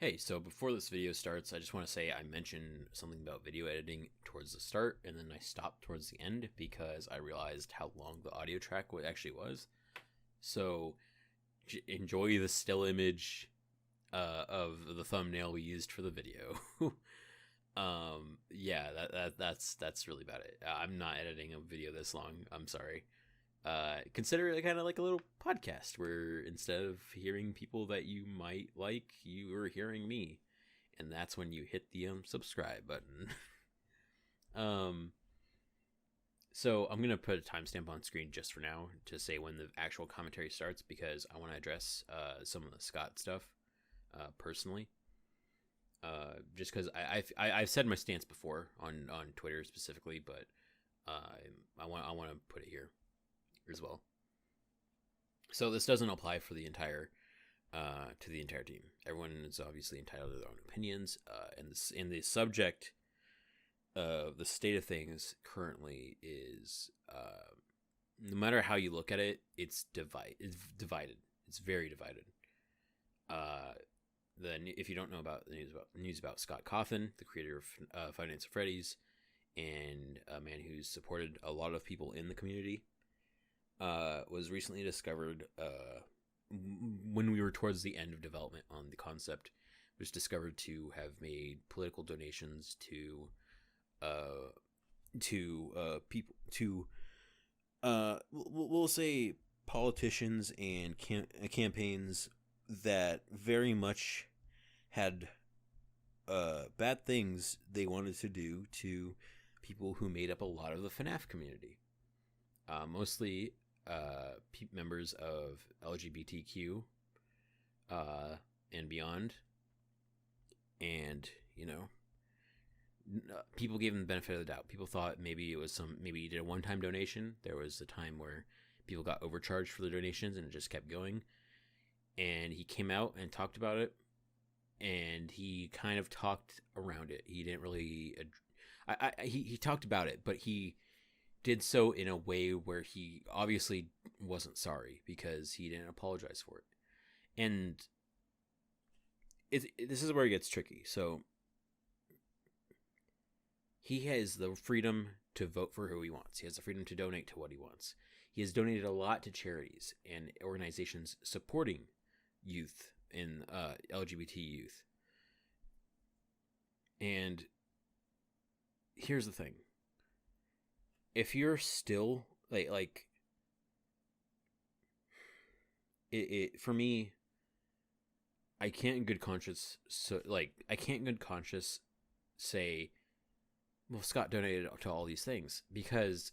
Hey, so before this video starts, I just want to say I mentioned something about video editing towards the start, and then I stopped towards the end because I realized how long the audio track actually was. So enjoy the still image of the thumbnail we used for the video. Yeah, that's really about it. I'm not editing a video this long. I'm sorry. Consider it kind of like a little podcast where instead of hearing people that you might like, you are hearing me, and that's when you hit the subscribe button. um, so I'm gonna put a timestamp on screen just for now to say when the actual commentary starts because I want to address some of the Scott stuff personally. Just because I've said my stance before on Twitter specifically, but I want to put it here as well. So this doesn't apply for the entire to the entire team. Everyone is obviously entitled to their own opinions, and the subject of the state of things currently is no matter how you look at it, it's divided. It's very divided. Then if you don't know about the news about Scott Cawthon, the creator of Finance of Freddy's, and a man who's supported a lot of people in the community, was recently discovered when we were towards the end of development on the concept. Was discovered to have made political donations to people to we'll say politicians and campaigns that very much had bad things they wanted to do to people who made up a lot of the FNAF community. Mostly members of LGBTQ and beyond. And, people gave him the benefit of the doubt. People thought maybe it was maybe he did a one-time donation. There was a time where people got overcharged for the donations and it just kept going. And he came out and talked about it. And he kind of talked around it. He didn't really... he talked about it, but he did so in a way where he obviously wasn't sorry because he didn't apologize for it. And this is where it gets tricky. So he has the freedom to vote for who he wants. He has the freedom to donate to what he wants. He has donated a lot to charities and organizations supporting youth and LGBT youth. And here's the thing. If you're still like it for me, I can't in good conscience say, well, Scott donated to all these things because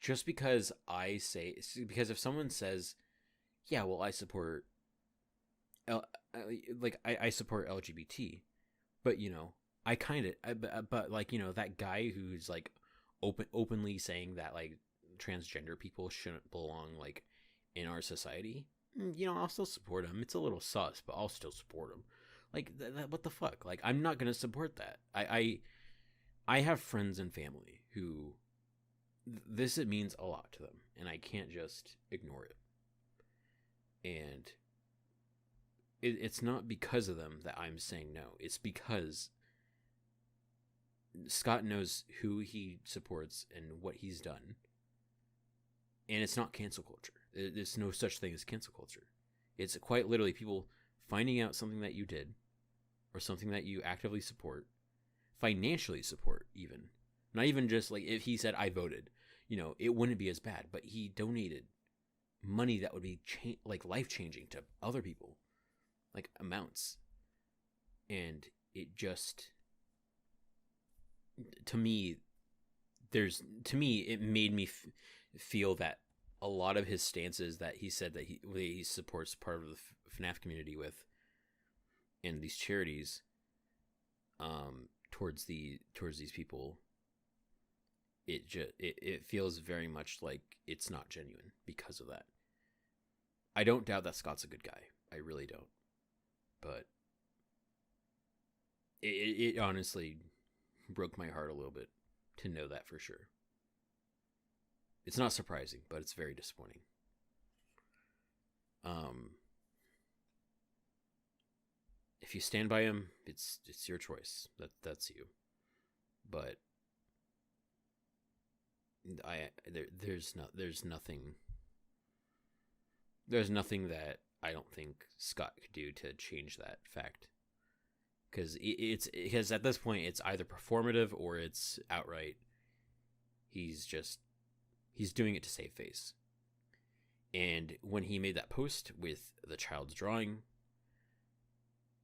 just because if someone says, yeah, well, I support I support LGBT, but I kind of but that guy who's like openly saying that like transgender people shouldn't belong like in our society, I'll still support him. It's a little sus, but I'll still support him. Like what the fuck? Like I'm not gonna support that. I have friends and family who this it means a lot to them, and I can't just ignore it. And it's not because of them that I'm saying no. It's because Scott knows who he supports and what he's done. And it's not cancel culture. There's no such thing as cancel culture. It's quite literally people finding out something that you did or something that you actively support, financially support even. Not even just like if he said, I voted, it wouldn't be as bad. But he donated money that would be like life-changing to other people. Like amounts. And it just... To me, it made me feel that a lot of his stances that he said that he supports part of the FNAF community with, and these charities, towards these people, it feels very much like it's not genuine because of that. I don't doubt that Scott's a good guy. I really don't, but it honestly broke my heart a little bit to know that for sure. It's not surprising, but it's very disappointing. If you stand by him, it's your choice. That's you. But there's nothing that I don't think Scott could do to change that fact. Because at this point it's either performative or it's outright he's doing it to save face. And when he made that post with the child's drawing,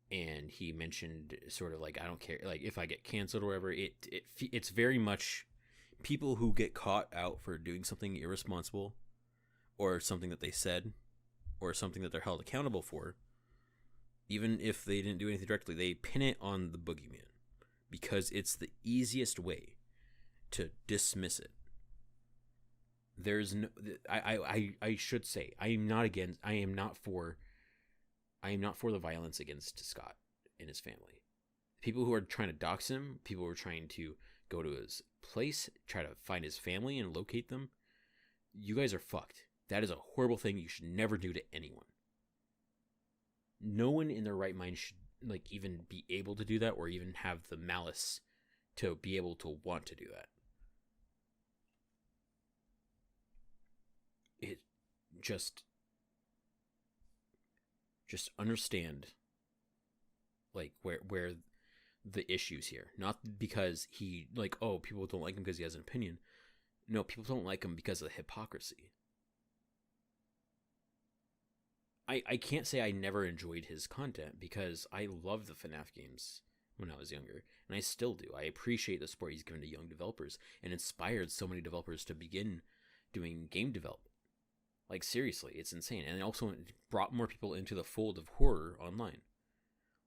and he mentioned sort of like, I don't care, like if I get canceled or whatever, it's very much people who get caught out for doing something irresponsible or something that they said or something that they're held accountable for. Even if they didn't do anything directly, they pin it on the boogeyman because it's the easiest way to dismiss it. There's no, I should say, I am not for the violence against Scott and his family. People who are trying to dox him, people who are trying to go to his place, try to find his family and locate them, you guys are fucked. That is a horrible thing you should never do to anyone. No one in their right mind should like even be able to do that or even have the malice to be able to want to do that. It just understand like where the issues here. Not because he like, oh, people don't like him because he has an opinion. No, people don't like him because of the hypocrisy. I can't say I never enjoyed his content because I loved the FNAF games when I was younger, and I still do. I appreciate the support he's given to young developers and inspired so many developers to begin doing game development. Like, seriously, it's insane. And it also brought more people into the fold of horror online.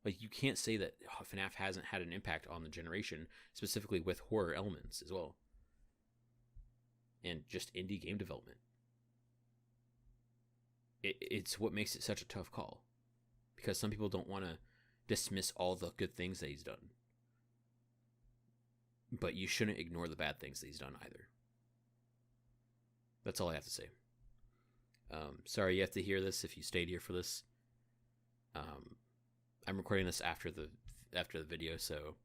Like, you can't say that FNAF hasn't had an impact on the generation, specifically with horror elements as well. And just indie game development. It's what makes it such a tough call. Because some people don't want to dismiss all the good things that he's done. But you shouldn't ignore the bad things that he's done either. That's all I have to say. Sorry you have to hear this if you stayed here for this. I'm recording this after the video, so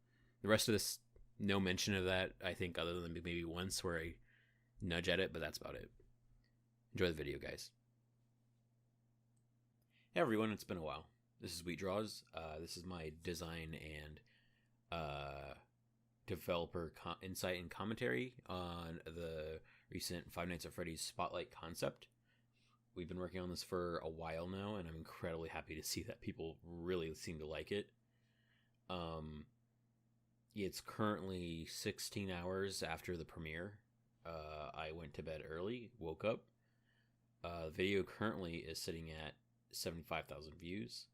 the rest of this, no mention of that, I think, other than maybe once where I nudge at it, but that's about it. Enjoy the video, guys. Hey everyone, it's been a while. This is WheatDraws. This is my design and developer insight and commentary on the recent Five Nights at Freddy's Spotlight concept. We've been working on this for a while now, and I'm incredibly happy to see that people really seem to like it. It's currently 16 hours after the premiere. I went to bed early, woke up. The video currently is sitting at 75,000 views.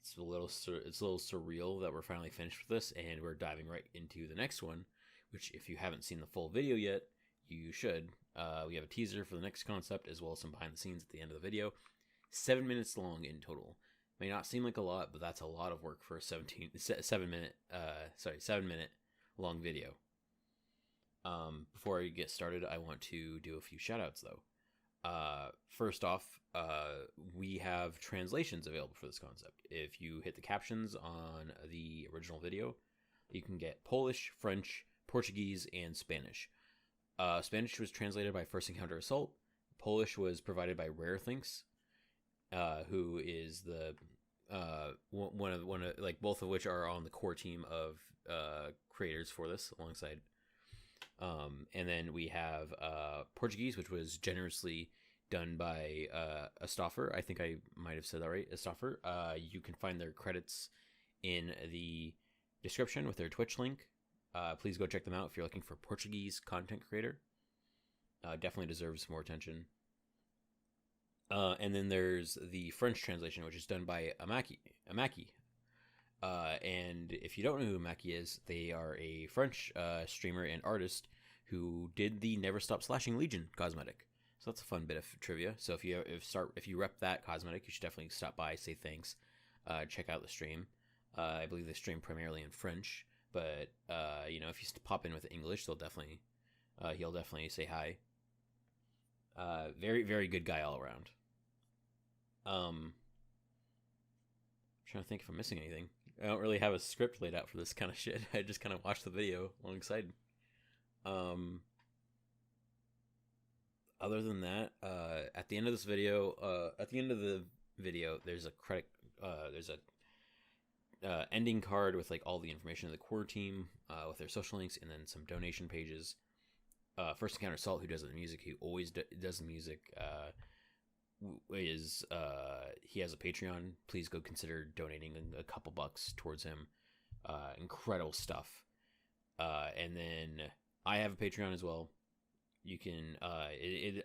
It's a little surreal that we're finally finished with this, and we're diving right into the next one, which, if you haven't seen the full video yet, you should. We have a teaser for the next concept, as well as some behind the scenes at the end of the video. 7 minutes long in total. May not seem like a lot, but that's a lot of work for a 7 minute long video. Before I get started, I want to do a few shout outs though. First off, we have translations available for this concept. If you hit the captions on the original video, you can get Polish, French, Portuguese, and Spanish. Spanish was translated by First Encounter Assault. Polish was provided by Rare Thinks, who is the one of like both of which are on the core team of creators for this alongside. And then we have Portuguese, which was generously done by Astoffer. I think I might have said that right, Astoffer. You can find their credits in the description with their Twitch link. Please go check them out if you're looking for Portuguese content creator. Definitely deserves more attention. And then there's the French translation, which is done by Amaki. And if you don't know who Amaki is, they are a French streamer and artist who did the Never Stop Slashing Legion cosmetic. So that's a fun bit of trivia. So if you rep that cosmetic, you should definitely stop by, say thanks, check out the stream. I believe they stream primarily in French. But if you pop in with English, he'll definitely say hi. Very, very good guy all around. trying to think if I'm missing anything. I don't really have a script laid out for this kind of shit. I just kind of watch the video alongside. Other than that, at the end of this video, there's a credit, there's a ending card with like all the information of the core team, with their social links, and then some donation pages. First Encounter Salt, who does the music, who always does the music, he has a Patreon. Please go consider donating a couple bucks towards him. Incredible stuff. And then I have a Patreon as well. You can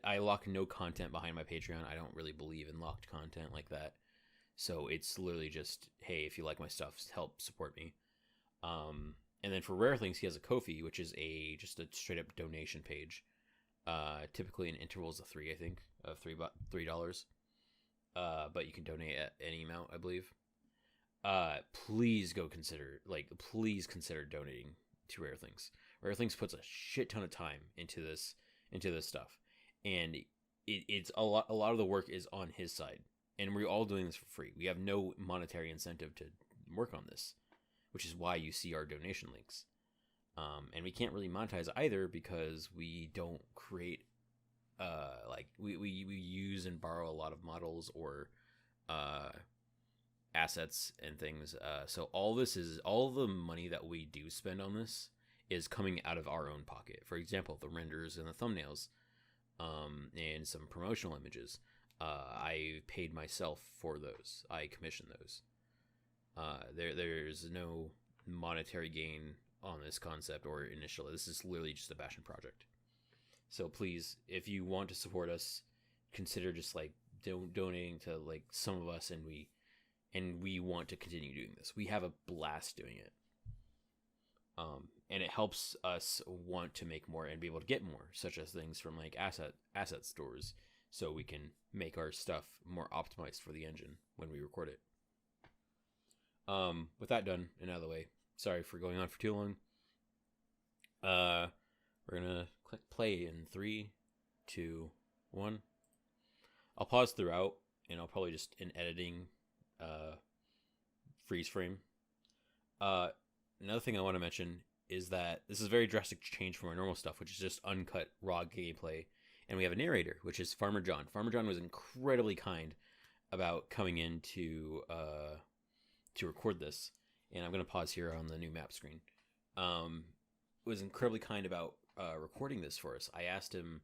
I lock no content behind my Patreon. I don't really believe in locked content like that. So it's literally just, hey, if you like my stuff, help support me. And then for Rare Things, he has a Ko-fi, which is just a straight up donation page. Typically in intervals of $3, I think, of $3. But you can donate at any amount, I believe. Please consider donating to Rare Things. Rare Things puts a shit ton of time into this stuff, and it's a lot of the work is on his side, and we're all doing this for free. We have no monetary incentive to work on this, which is why you see our donation links. And we can't really monetize either because we don't create we use and borrow a lot of models or assets and things. So all the money that we do spend on this is coming out of our own pocket. For example, the renders and the thumbnails, and some promotional images. I paid myself for those. I commissioned those. There's no monetary gain on this concept or initial. This is literally just a passion project. So please, if you want to support us, consider just like donating to like some of us, and we want to continue doing this. We have a blast doing it. And it helps us want to make more and be able to get more, such as things from like asset stores, so we can make our stuff more optimized for the engine when we record it. With that done and out of the way, sorry for going on for too long. We're gonna click play in 3, 2, 1. I'll pause throughout, and I'll probably just in editing freeze frame. Another thing I want to mention is that this is a very drastic change from our normal stuff, which is just uncut raw gameplay, and we have a narrator, which is Farmer John. Farmer John was incredibly kind about coming in to record this, and I'm going to pause here on the new map screen. Was incredibly kind about recording this for us. I asked him,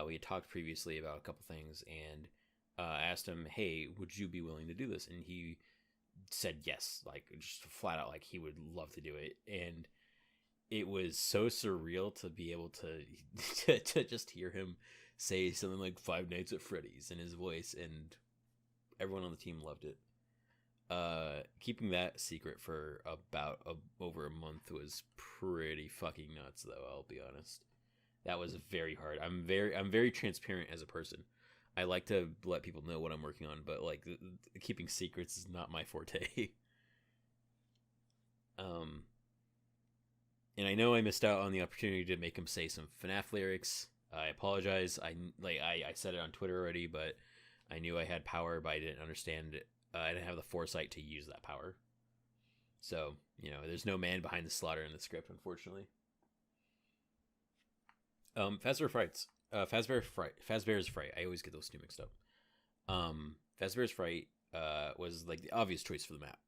we had talked previously about a couple things, and I asked him, hey, would you be willing to do this? And he said yes, like just flat out, like he would love to do it. And it was so surreal to be able to just hear him say something like Five Nights at Freddy's in his voice, and everyone on the team loved it. Keeping that secret for about over a month was pretty fucking nuts, though. I'll be honest. That was very hard. I'm very transparent as a person. I like to let people know what I'm working on, but like keeping secrets is not my forte. And I know I missed out on the opportunity to make him say some FNAF lyrics. I apologize. I said it on Twitter already, but I knew I had power, but I didn't understand it. I didn't have the foresight to use that power. So, there's no man behind the slaughter in the script, unfortunately. Fazbear's Fright. I always get those two mixed up. Fazbear's Fright was like the obvious choice for the map.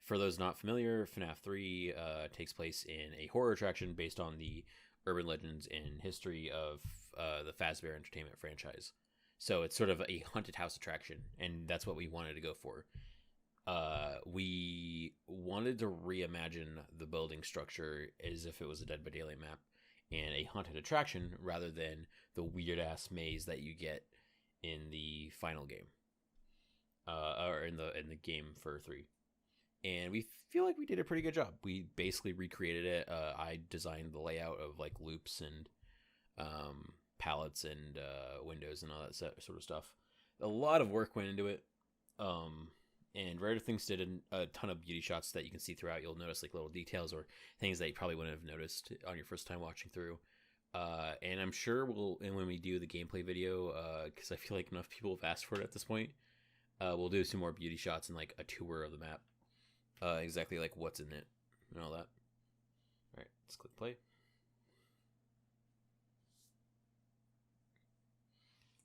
For those not familiar, FNAF 3 takes place in a horror attraction based on the urban legends and history of the Fazbear Entertainment franchise. So it's sort of a haunted house attraction, and that's what we wanted to go for. We wanted to reimagine the building structure as if it was a Dead by Daylight map and a haunted attraction rather than the weird-ass maze that you get in the final game. Or in the game for 3. And we feel like we did a pretty good job. We basically recreated it. I designed the layout of like loops and palettes and windows and all that sort of stuff. A lot of work went into it. And Rare Things did a ton of beauty shots that you can see throughout. You'll notice like little details or things that you probably wouldn't have noticed on your first time watching through. And I'm sure and when we do the gameplay video, because I feel like enough people have asked for it at this point, We'll do some more beauty shots and like a tour of the map, exactly like what's in it and all that. All right, let's click play.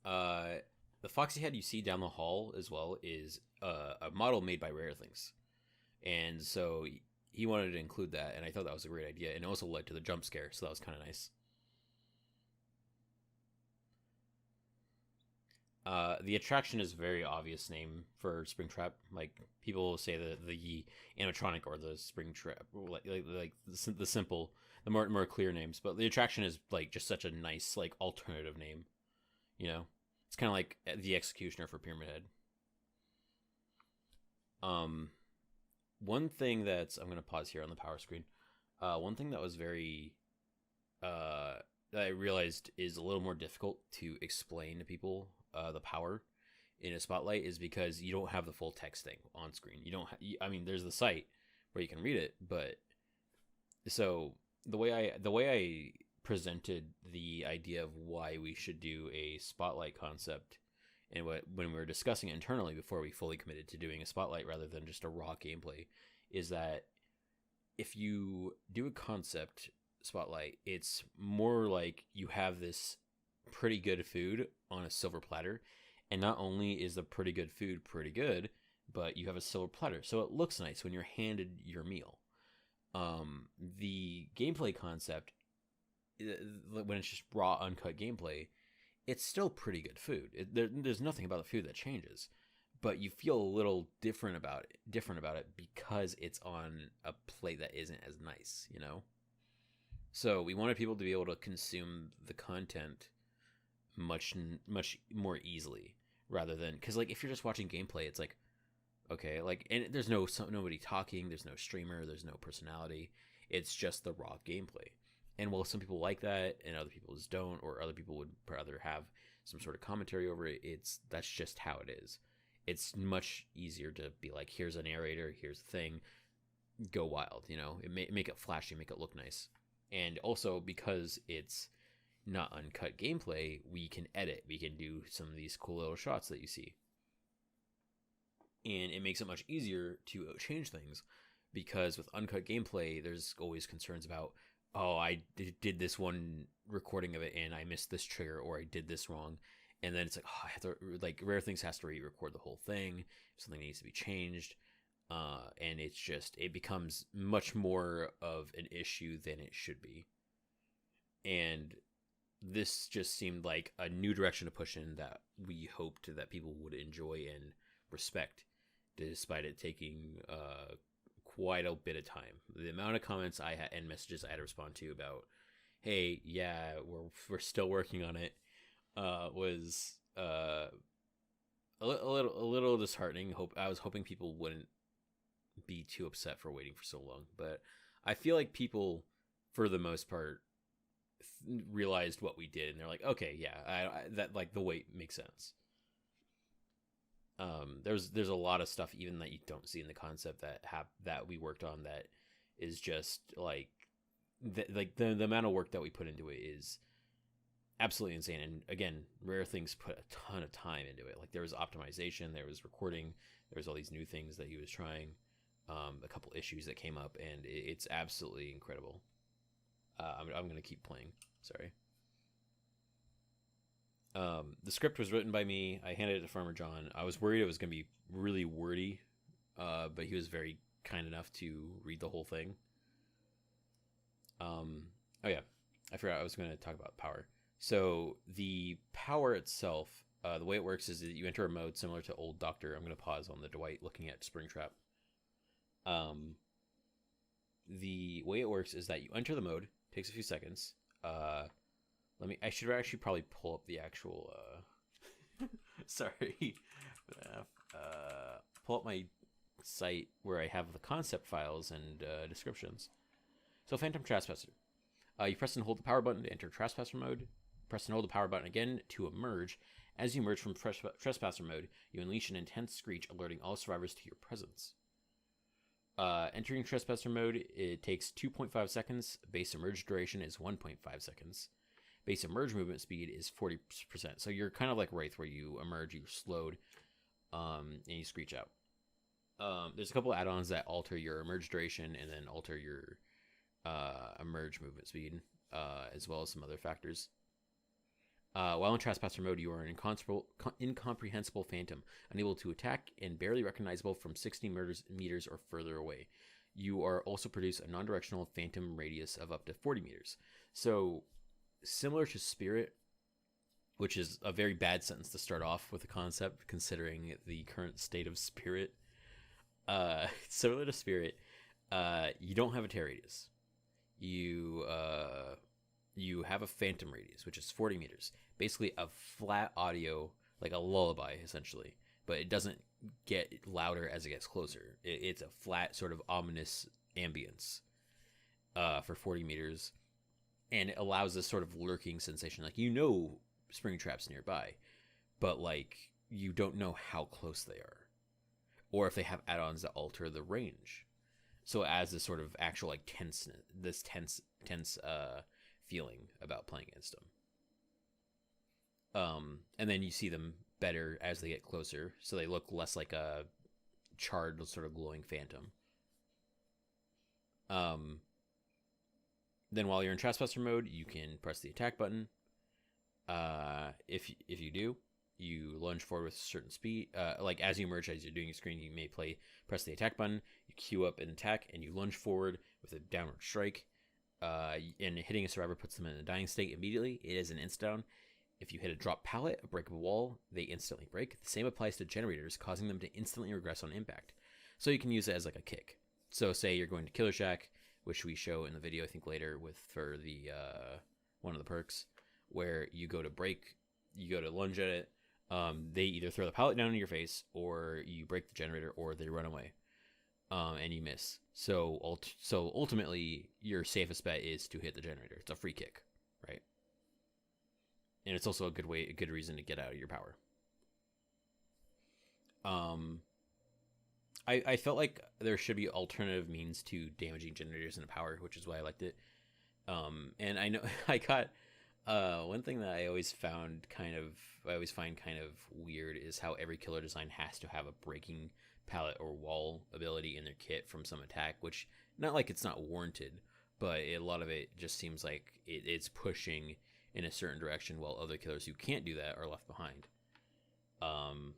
The foxy head you see down the hall as well is a model made by Rare Things, and so he wanted to include that, and I thought that was a great idea, and it also led to the jump scare, so that was kind of nice. The attraction is a very obvious name for Springtrap. Like, people say that the animatronic or the Springtrap, like the simple, the more clear names. But the attraction is like just such a nice like alternative name. You know, it's kind of like the Executioner for Pyramid Head. One thing that's, I'm gonna pause here on the power screen. One thing that was very that I realized is a little more difficult to explain to people, the power in a spotlight, is because you don't have the full text thing on screen. You don't. I mean, there's the site where you can read it, but so the way I presented the idea of why we should do a spotlight concept, and when we were discussing it internally before we fully committed to doing a spotlight rather than just a raw gameplay, is that if you do a concept spotlight, it's more like you have this pretty good food on a silver platter, and not only is the pretty good food pretty good, but you have a silver platter, so it looks nice when you're handed your meal. The gameplay concept, when it's just raw uncut gameplay, it's still pretty good food. There's nothing about the food that changes, but you feel a little different about it because it's on a plate that isn't as nice, you know? So we wanted people to be able to consume the content much more easily, rather than, because like if you're just watching gameplay, it's like, okay, like, and there's nobody talking, there's no streamer, there's no personality, it's just the raw gameplay. And while some people like that and other people just don't, or other people would rather have some sort of commentary over it, that's just how it is. It's much easier to be like, here's a narrator, here's the thing, go wild, you know? Make it flashy, make it look nice. And also, because it's not uncut gameplay, we can edit. We can do some of these cool little shots that you see. And it makes it much easier to change things, because with uncut gameplay, there's always concerns about, oh, I did this one recording of it and I missed this trigger, or I did this wrong. And then it's like, oh, I have to, like, Rare Things has to re-record the whole thing. Something needs to be changed. And it becomes much more of an issue than it should be. And this just seemed like a new direction to push in that we hoped that people would enjoy and respect, despite it taking quite a bit of time. The amount of comments I had and messages I had to respond to about, hey, yeah, we're still working on it, was a little disheartening. I was hoping people wouldn't be too upset for waiting for so long, but I feel like people, for the most part, realized what we did, and they're like, okay, yeah, that, like, the wait makes sense. There's a lot of stuff even that you don't see in the concept that we worked on that is just like the amount of work that we put into it is absolutely insane. And again, Rare Things put a ton of time into it. Like, there was optimization, there was recording, there was all these new things that he was trying, a couple issues that came up, and it's absolutely incredible. I'm gonna keep playing. Sorry. The script was written by me. I handed it to Farmer John. I was worried it was gonna be really wordy, but he was very kind enough to read the whole thing. Oh yeah, I forgot I was going to talk about power. So the power itself, the way it works is that you enter a mode similar to Old Doctor. I'm going to pause on the Dwight looking at Springtrap. The way it works is that you enter the mode. Takes a few seconds. I should actually probably pull up the actual, sorry. Pull up my site where I have the concept files and descriptions. So, Phantom Trespasser. You press and hold the power button to enter Trespasser mode. Press and hold the power button again to emerge. As you emerge from Trespasser mode, you unleash an intense screech, alerting all survivors to your presence. Entering Trespasser mode, it takes 2.5 seconds. Base emerge duration is 1.5 seconds. Base emerge movement speed is 40%. So you're kind of like Wraith, where you emerge, you're slowed. and you screech out. There's a couple add-ons that alter your emerge duration and then alter your emerge movement speed, as well as some other factors. While in Trespasser mode, you are an incomprehensible phantom, unable to attack and barely recognizable from 60 meters or further away. You are also produce a non-directional phantom radius of up to 40 meters. So, similar to Spirit, which is a very bad sentence to start off with a concept, considering the current state of Spirit. Similar to Spirit, you don't have a tear radius. You have a phantom radius, which is 40 meters. Basically a flat audio, like a lullaby, essentially. But it doesn't get louder as it gets closer. It's a flat, sort of ominous ambience for 40 meters. And it allows this sort of lurking sensation. Like, Springtrap's nearby, but, like, you don't know how close they are. Or if they have add-ons that alter the range. So it adds this sort of actual, like, tense feeling about playing against them. And then you see them better as they get closer, so they look less like a charred, sort of glowing phantom. Then while you're in Trespasser mode, you can press the attack button. If you do, you lunge forward with a certain speed. Like as you emerge, as you're doing your screen, you may press the attack button. You queue up an attack, and you lunge forward with a downward strike. And hitting a survivor puts them in a dying state immediately. It is an insta-down. If you hit a drop pallet, a breakable wall, they instantly break. The same applies to generators, causing them to instantly regress on impact. So you can use it as like a kick. So say you're going to Killer Shack, which we show in the video, I think later, for the one of the perks, where you go to break, you go to lunge at it. They either throw the pallet down in your face, or you break the generator, or they run away, and you miss. So ultimately, your safest bet is to hit the generator. It's a free kick, right? And it's also a good reason to get out of your power. I felt like there should be alternative means to damaging generators in a power, which is why I liked it. And I know I got one thing that I always find kind of weird is how every killer design has to have a breaking pallet or wall ability in their kit from some attack, which not like it's not warranted, but a lot of it just seems like it's pushing in a certain direction, while other killers who can't do that are left behind. And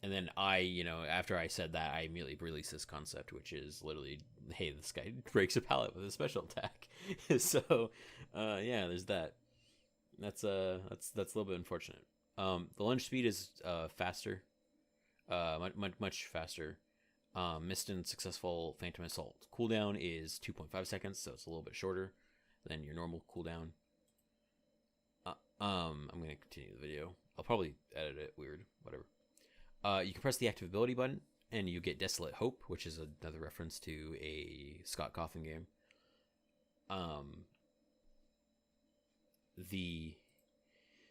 then after I said that, I immediately released this concept, which is literally, hey, this guy breaks a pallet with a special attack. So, yeah, there's that. That's a little bit unfortunate. The lunge speed is faster, much faster. Missed and successful Phantom Assault cooldown is 2.5 seconds, so it's a little bit shorter than your normal cooldown. I'm gonna continue the video. I'll probably edit it weird, whatever. You can press the active ability button, and you get Desolate Hope, which is another reference to a Scott Cawthon game.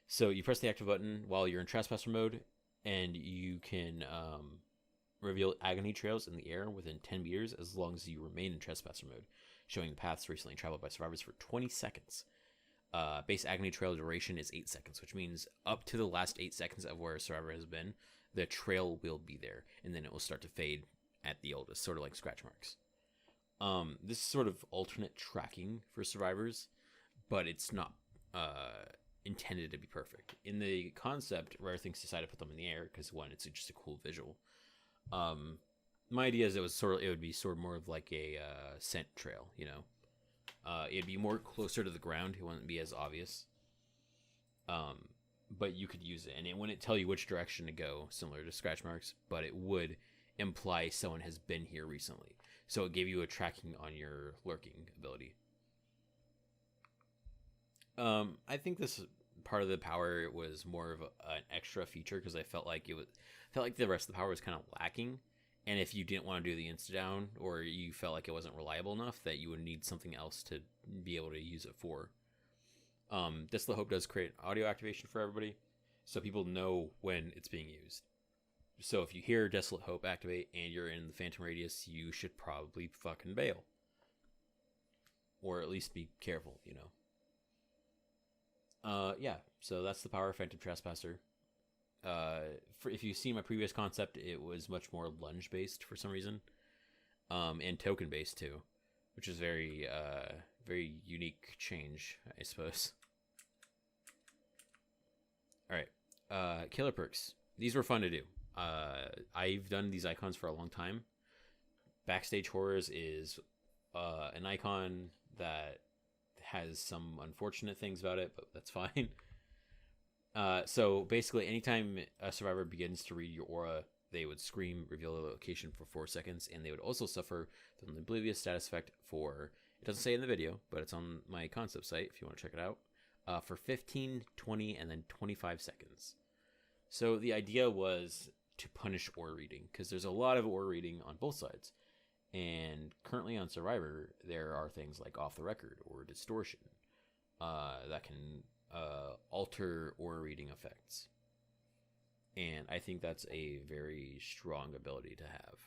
So you press the active button while you're in Trespasser mode, and you can reveal agony trails in the air within 10 meters as long as you remain in Trespasser mode, showing the paths recently traveled by survivors for 20 seconds. Base agony trail duration is 8 seconds, which means up to the last 8 seconds of where a survivor has been, the trail will be there, and then it will start to fade at the oldest, sort of like scratch marks. This is sort of alternate tracking for survivors, but it's not intended to be perfect. In the concept, Rare Things decided to put them in the air because, one, it's just a cool visual. My idea is it would be sort of more of like a scent trail, it'd be more closer to the ground. It wouldn't be as obvious. But you could use it, and it wouldn't tell you which direction to go, similar to scratch marks, but it would imply someone has been here recently. So it gave you a tracking on your lurking ability. I think this part of the power was more of an extra feature because I felt like the rest of the power was kind of lacking. And if you didn't want to do the insta-down, or you felt like it wasn't reliable enough, that you would need something else to be able to use it for. Desolate Hope does create audio activation for everybody, so people know when it's being used. So if you hear Desolate Hope activate and you're in the Phantom Radius, you should probably fucking bail. Or at least be careful, Yeah, so that's the power of Phantom Trespasser. if you see my previous concept, it was much more lunge based for some reason, and token based too, which is very unique change, I suppose. All right, killer perks. These were fun to do. I've done these icons for a long time. Backstage Horrors is an icon that has some unfortunate things about it, but that's fine. So basically, anytime a survivor begins to read your aura, they would scream, reveal their location for 4 seconds, and they would also suffer the oblivious status effect for, it doesn't say in the video, but it's on my concept site if you want to check it out, for 15, 20, and then 25 seconds. So the idea was to punish aura reading, because there's a lot of aura reading on both sides. And currently on Survivor, there are things like off the record or distortion that can alter aura reading effects. And I think that's a very strong ability to have.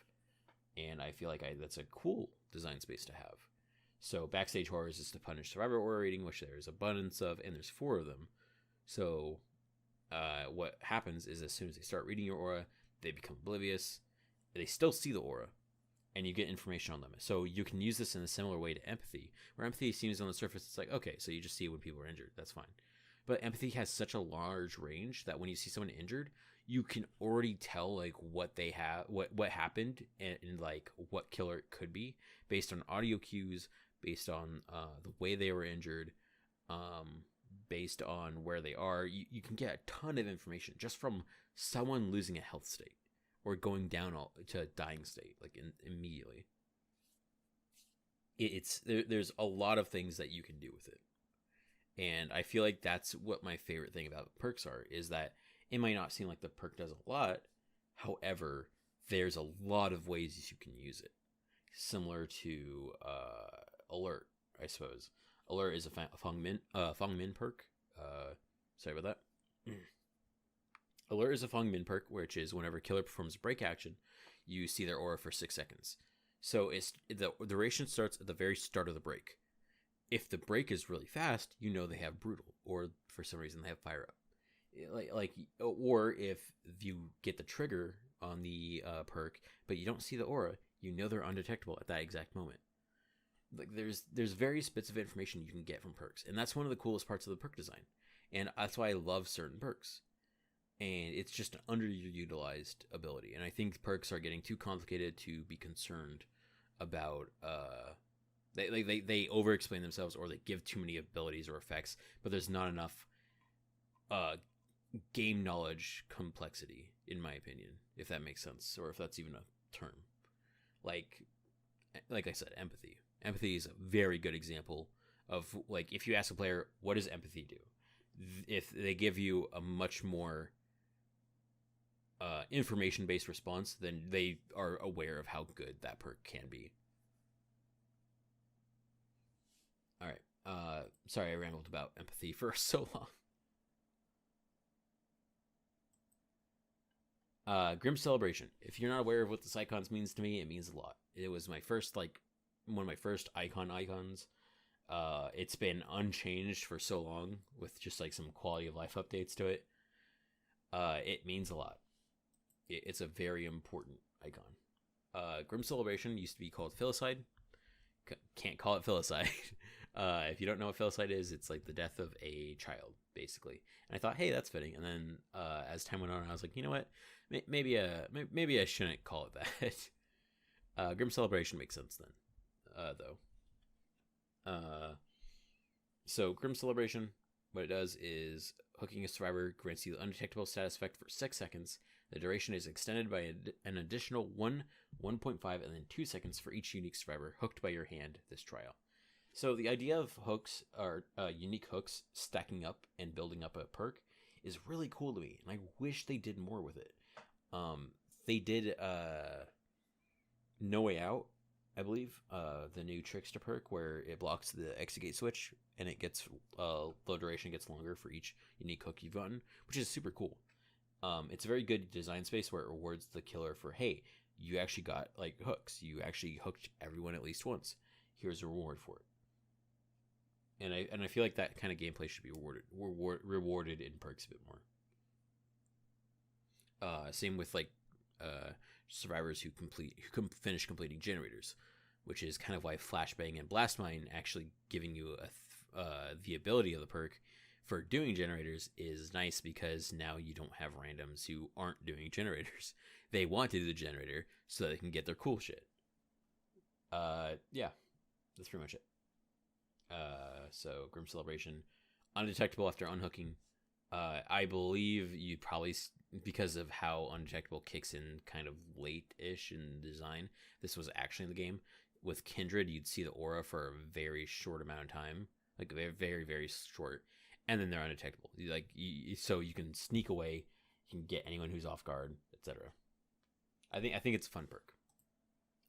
And I feel like that's a cool design space to have. So Backstage Horrors is to punish Survivor aura reading, which there's abundance of, and there's 4 of them. So what happens is as soon as they start reading your aura, they become oblivious. They still see the aura, and you get information on them. So you can use this in a similar way to empathy, where empathy seems on the surface, it's like, okay, so you just see when people are injured. That's fine. But empathy has such a large range that when you see someone injured, you can already tell like what they have, what happened, and like what killer it could be based on audio cues, based on the way they were injured, based on where they are. You can get a ton of information just from someone losing a health state or going down to a dying state, like immediately. There's a lot of things that you can do with it. And I feel like that's what my favorite thing about perks are, is that it might not seem like the perk does a lot. However, there's a lot of ways you can use it. Similar to Alert, I suppose. Alert is a Feng Min perk. Sorry about that. Alert is a Feng Min perk, which is whenever a killer performs a break action, you see their aura for 6 seconds. So the duration starts at the very start of the break. If the break is really fast, you know they have brutal, or for some reason they have fire up. Or if you get the trigger on the perk, but you don't see the aura, you know they're undetectable at that exact moment. Like there's various bits of information you can get from perks, and that's one of the coolest parts of the perk design, and that's why I love certain perks. And it's just an underutilized ability, and I think perks are getting too complicated to be concerned about. They over-explain themselves, or they give too many abilities or effects, but there's not enough game knowledge complexity, in my opinion, if that makes sense, or if that's even a term. Like I said, empathy. Empathy is a very good example of, like, if you ask a player, what does empathy do? If they give you a much more information-based response, then they are aware of how good that perk can be. All right. Sorry, I rambled about empathy for so long. Grim Celebration. If you're not aware of what this icons means to me, it means a lot. It was my first, one of my first icons. It's been unchanged for so long with just some quality of life updates to it. It means a lot. It's a very important icon. Grim Celebration used to be called Filicide. Can't call it Filicide. If you don't know what Filicide is, it's like the death of a child, basically. And I thought, hey, that's fitting. And then as time went on, I was like, you know what? Maybe I shouldn't call it that. Grim Celebration makes sense then, though. So Grim Celebration, what it does is hooking a survivor grants you the undetectable status effect for 6 seconds. The duration is extended by an additional 1, 1.5, and then 2 seconds for each unique survivor hooked by your hand this trial. So the idea of hooks, or unique hooks, stacking up and building up a perk is really cool to me, and I wish they did more with it. They did No Way Out, I believe, the new Trickster perk, where it blocks the exit switch, and it gets the duration gets longer for each unique hook you've gotten, which is super cool. It's a very good design space where it rewards the killer for, hey, you actually got hooks. You actually hooked everyone at least once. Here's a reward for it. And I feel like that kind of gameplay should be rewarded in perks a bit more. Same with like survivors who finish completing generators, which is kind of why Flashbang and Blastmine actually giving you the ability of the perk for doing generators is nice, because now you don't have randoms who aren't doing generators. They want to do the generator so that they can get their cool shit. Yeah, that's pretty much it. So Grim Celebration, undetectable after unhooking. I believe you probably, because of how undetectable kicks in kind of late-ish in design, this was actually in the game. With Kindred, you'd see the aura for a very short amount of time, like very, very, very short, and then they're undetectable. So you can sneak away, you can get anyone who's off guard, etc. I think it's a fun perk.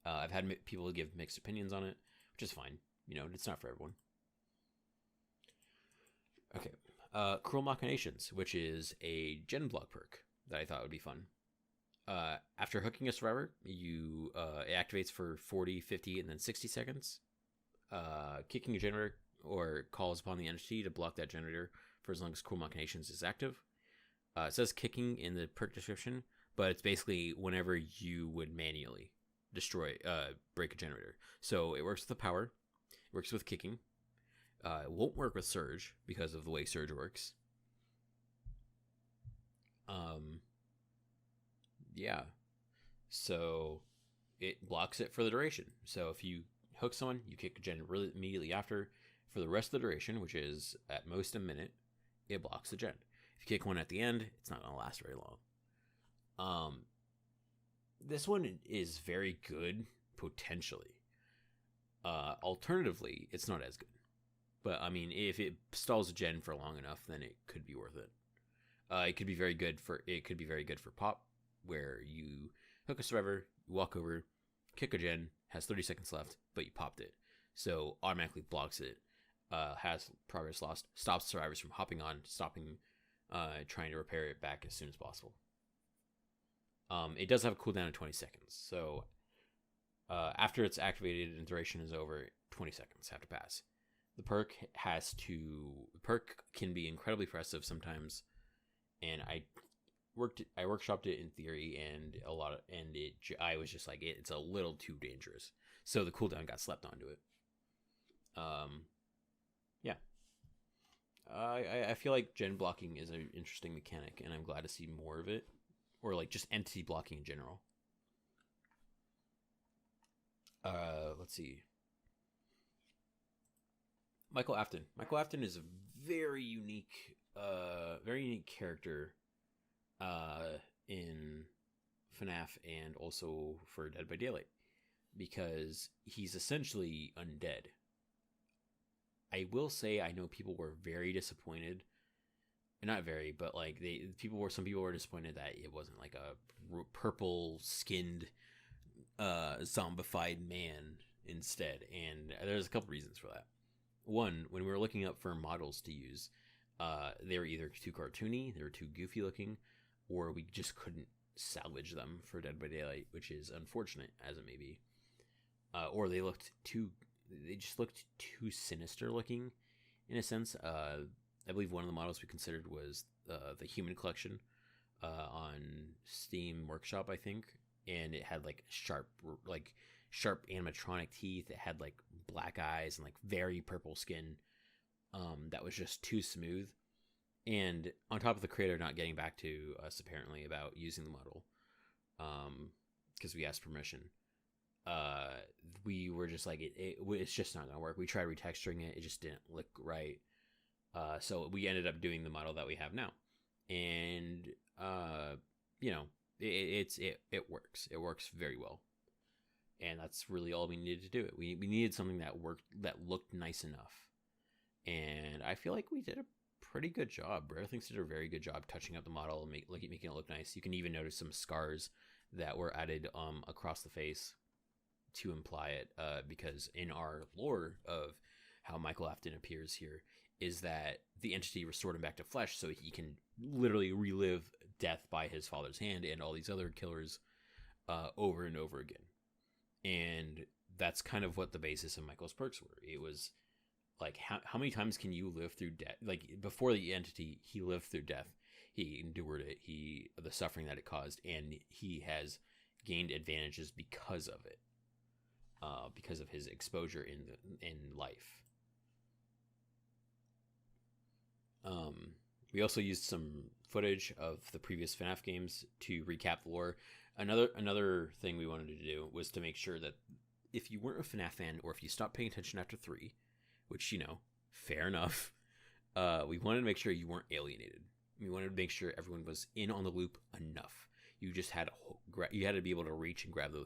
I've had people give mixed opinions on it, which is fine. It's not for everyone. Okay. Cruel Machinations, which is a gen block perk that I thought would be fun. After hooking a survivor, it activates for 40, 50, and then 60 seconds. Kicking a generator or calls upon the entity to block that generator for as long as Cruel Machinations is active. It says kicking in the perk description, but it's basically whenever you would manually break a generator. So it works with the power, it works with kicking. It won't work with Surge because of the way Surge works. Yeah. So it blocks it for the duration. So if you hook someone, you kick a gen really immediately after. For the rest of the duration, which is at most a minute, it blocks the gen. If you kick one at the end, it's not going to last very long. This one is very good, potentially. Alternatively, it's not as good. But, I mean, if it stalls a gen for long enough, then it could be worth it. It could be very good for pop, where you hook a survivor, you walk over, kick a gen, has 30 seconds left, but you popped it. So automatically blocks it, has progress lost, stops survivors from hopping on, trying to repair it back as soon as possible. It does have a cooldown of 20 seconds. So after it's activated and duration is over, 20 seconds have to pass. The perk can be incredibly oppressive sometimes, and I workshopped it in theory, and I was just like, it's a little too dangerous. So the cooldown got slept onto it. Yeah. I feel like gen blocking is an interesting mechanic, and I'm glad to see more of it, or like just entity blocking in general. Let's see. Michael Afton. Michael Afton is a very unique character in FNAF and also for Dead by Daylight, because he's essentially undead. I will say I know people were very disappointed. Not very, but like some people were disappointed that it wasn't like a purple skinned zombified man instead, and there's a couple reasons for that. One, when we were looking up for models to use, they were either too cartoony, they were too goofy looking, or we just couldn't salvage them for Dead by Daylight, which is unfortunate as it may be. Or they just looked too sinister looking, in a sense. I believe one of the models we considered was the Human Collection on Steam Workshop, I think, and it had like sharp animatronic teeth. It had like black eyes and like very purple skin that was just too smooth. And on top of the creator not getting back to us apparently about using the model, because we asked permission, we were just like, it's just not gonna work. We tried retexturing it, it just didn't look right. So we ended up doing the model that we have now, and it works. It works very well, and that's really all we needed to do it. We needed something that worked, that looked nice enough, and I feel like we did a pretty good job. Rare Things did a very good job touching up the model and making it look nice. You can even notice some scars that were added across the face to imply it, because in our lore of how Michael Afton appears here is that the entity restored him back to flesh, so he can literally relive death by his father's hand and all these other killers over and over again. And that's kind of what the basis of Michael's perks were. It was like, how many times can you live through death? Like, before the entity, he lived through death. He endured it. The suffering that it caused, and he has gained advantages because of it, because of his exposure in life. We also used some footage of the previous FNAF games to recap the lore. Another thing we wanted to do was to make sure that if you weren't a FNAF fan, or if you stopped paying attention after 3, which, fair enough, we wanted to make sure you weren't alienated. We wanted to make sure everyone was in on the loop enough. You just had to be able to reach and grab the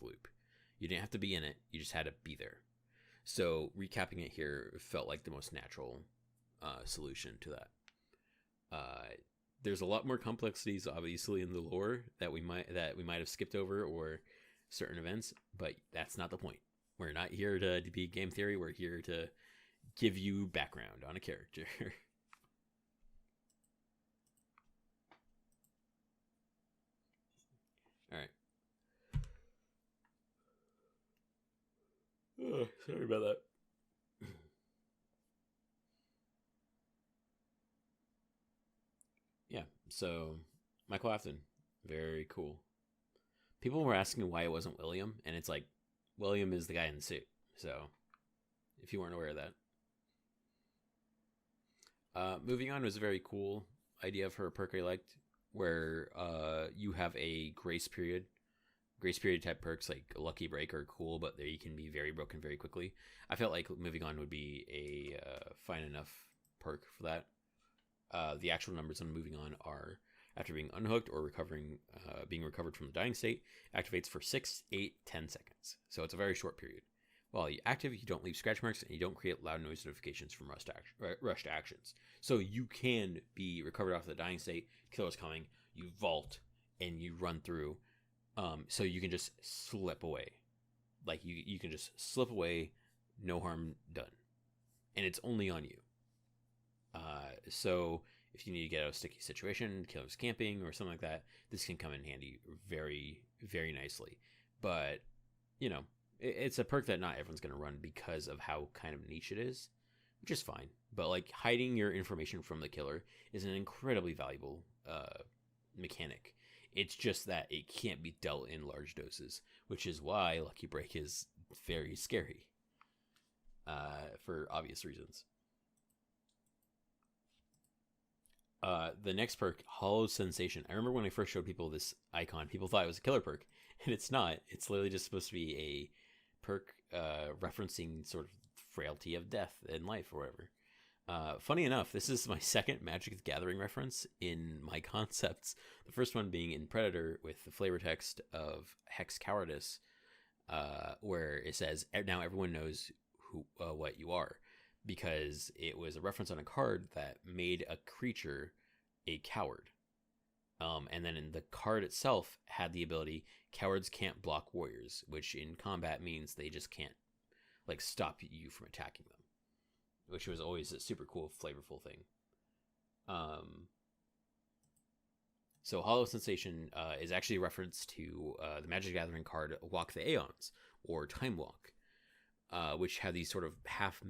loop. You didn't have to be in it. You just had to be there. So recapping it here felt like the most natural solution to that. There's a lot more complexities, obviously, in the lore that we might have skipped over, or certain events, but that's not the point. We're not here to be game theory. We're here to give you background on a character. All right. Oh, sorry about that. Yeah, so Michael Afton, very cool. People were asking why it wasn't William, and it's like, William is the guy in the suit. So, if you weren't aware of that. Moving on was a very cool idea for a perk I liked, where you have a grace period. Grace period type perks like Lucky Break are cool, but they can be very broken very quickly. I felt like moving on would be a fine enough perk for that. The actual numbers on moving on are: after being unhooked or being recovered from the dying state, activates for 6, 8, 10 seconds. So it's a very short period. While you active, you don't leave scratch marks, and you don't create loud noise notifications from rushed actions. So you can be recovered off the dying state, killer's coming, you vault, and you run through. So you can just slip away. Like, you can just slip away, no harm done. And it's only on you. So if you need to get out of a sticky situation, killer's camping, or something like that, this can come in handy very, very nicely. But, it's a perk that not everyone's going to run because of how kind of niche it is, which is fine. But, like, hiding your information from the killer is an incredibly valuable mechanic. It's just that it can't be dealt in large doses, which is why Lucky Break is very scary, for obvious reasons. The next perk, Hollow Sensation. I remember when I first showed people this icon, people thought it was a killer perk, and it's not. It's literally just supposed to be a perk referencing sort of frailty of death in life or whatever. Funny enough, this is my second Magic the Gathering reference in my concepts. The first one being in Predator with the flavor text of Hex Cowardice, where it says, now everyone knows what you are, because it was a reference on a card that made a creature a coward. And then in the card itself had the ability, cowards can't block warriors, which in combat means they just can't, like, stop you from attacking them, which was always a super cool, flavorful thing. So Hollow Sensation is actually a reference to the Magic the Gathering card Walk the Aeons, or Time Walk, which have these sort of half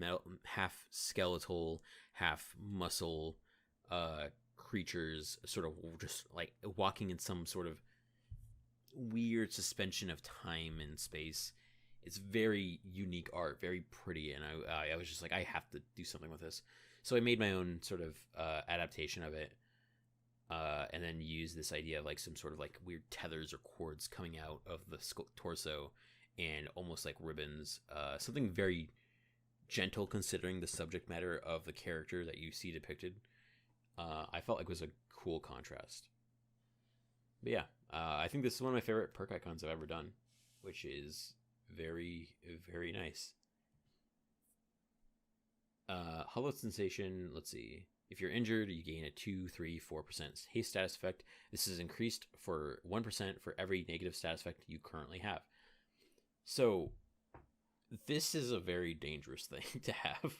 skeletal, half muscle creatures, sort of just like walking in some sort of weird suspension of time and space. It's very unique art, very pretty, and I was just like, I have to do something with this. So I made my own sort of adaptation of it, and then used this idea of like some sort of like weird tethers or cords coming out of the torso, and almost like ribbons, something very gentle considering the subject matter of the character that you see depicted. I felt like it was a cool contrast. But yeah, I think this is one of my favorite perk icons I've ever done, which is very, very nice. Hollow Sensation, let's see. If you're injured, you gain a 2, 3, 4% haste status effect. This is increased for 1% for every negative status effect you currently have. So this is a very dangerous thing to have.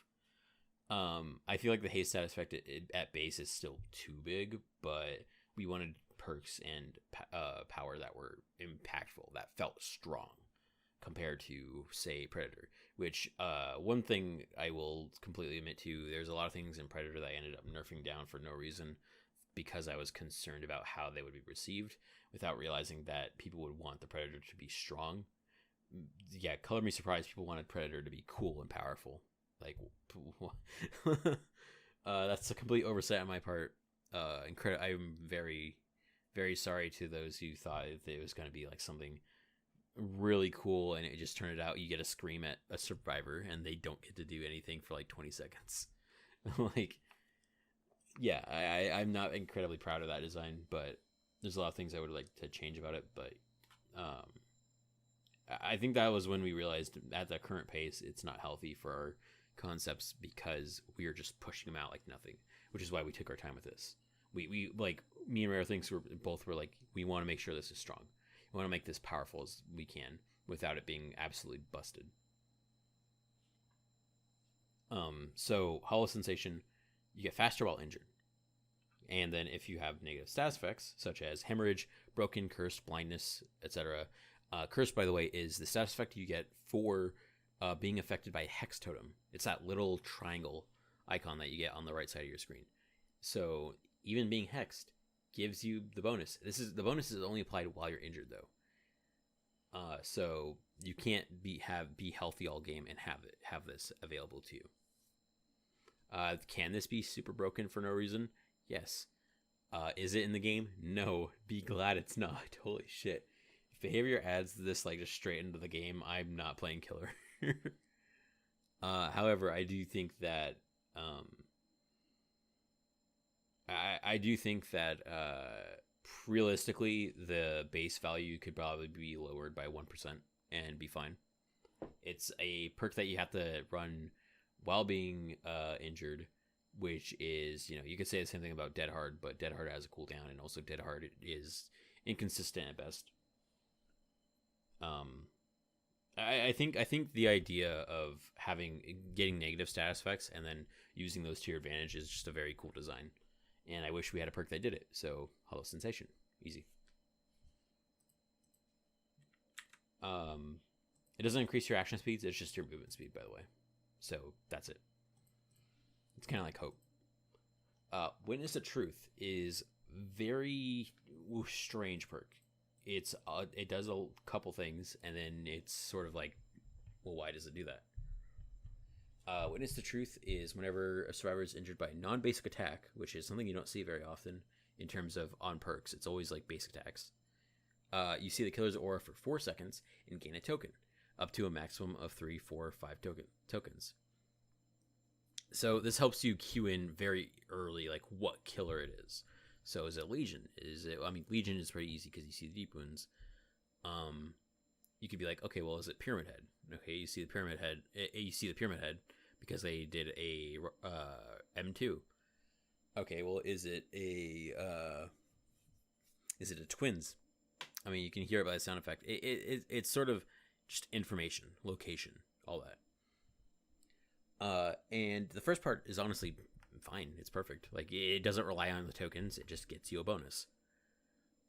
I feel like the haste status effect at base is still too big, but we wanted perks and power that were impactful, that felt strong compared to, say, Predator, which one thing I will completely admit to, there's a lot of things in Predator that I ended up nerfing down for no reason. because I was concerned about how they would be received, without realizing that people would want the Predator to be strong. Yeah, color me surprised. People wanted Predator to be cool and powerful. Like, that's a complete oversight on my part. I'm very, very sorry to those who thought it was going to be like something really cool, and it just turned out you get to scream at a survivor and they don't get to do anything for like 20 seconds. Like, yeah, I'm not incredibly proud of that design, but there's a lot of things I would like to change about it. But I think that was when we realized at the current pace it's not healthy for our concepts, because we are just pushing them out like nothing, which is why we took our time with this. We like, me and Rare Things were like, we want to make sure this is strong. We want to make this powerful as we can without it being absolutely busted. So Hollow Sensation, you get faster while injured. And then if you have negative status effects, such as hemorrhage, broken, cursed, blindness, etc. Cursed, by the way, is the status effect you get for being affected by a hex totem. It's that little triangle icon that you get on the right side of your screen. So even being hexed gives you the bonus. The bonus is only applied while you're injured, though. So you can't be healthy all game and have this available to you. Can this be super broken for no reason? Yes. Is it in the game? No. Be glad it's not. Holy shit. If behavior adds this like just straight into the game, I'm not playing Killer. However, I do think that realistically, the base value could probably be lowered by 1% and be fine. It's a perk that you have to run while being injured, which is, you could say the same thing about Dead Hard, but Dead Hard has a cooldown, and also Dead Hard is inconsistent at best. I think the idea of getting negative status effects and then using those to your advantage is just a very cool design. And I wish we had a perk that did it. So Hollow Sensation, easy. It doesn't increase your action speeds. It's just your movement speed, by the way. So that's it. It's kind of like Hope. Witness the Truth is very strange perk. It does a couple things, and then it's sort of like, well, why does it do that? Witness the Truth is whenever a survivor is injured by a non-basic attack, which is something you don't see very often in terms of on perks. It's always like basic attacks. You see the killer's aura for 4 seconds and gain a token, up to a maximum of 3, 4, 5 tokens. So this helps you cue in very early, like what killer it is. So is it Legion? Legion is pretty easy because you see the deep wounds. You could be like, okay, well, is it Pyramid Head? Okay, you see the Pyramid Head. You see the Pyramid Head because they did a M2. Okay, well, is it a Twins? I mean, you can hear it by the sound effect. It's sort of just information, location, all that. And the first part is honestly fine. It's perfect. Like, it doesn't rely on the tokens. It just gets you a bonus.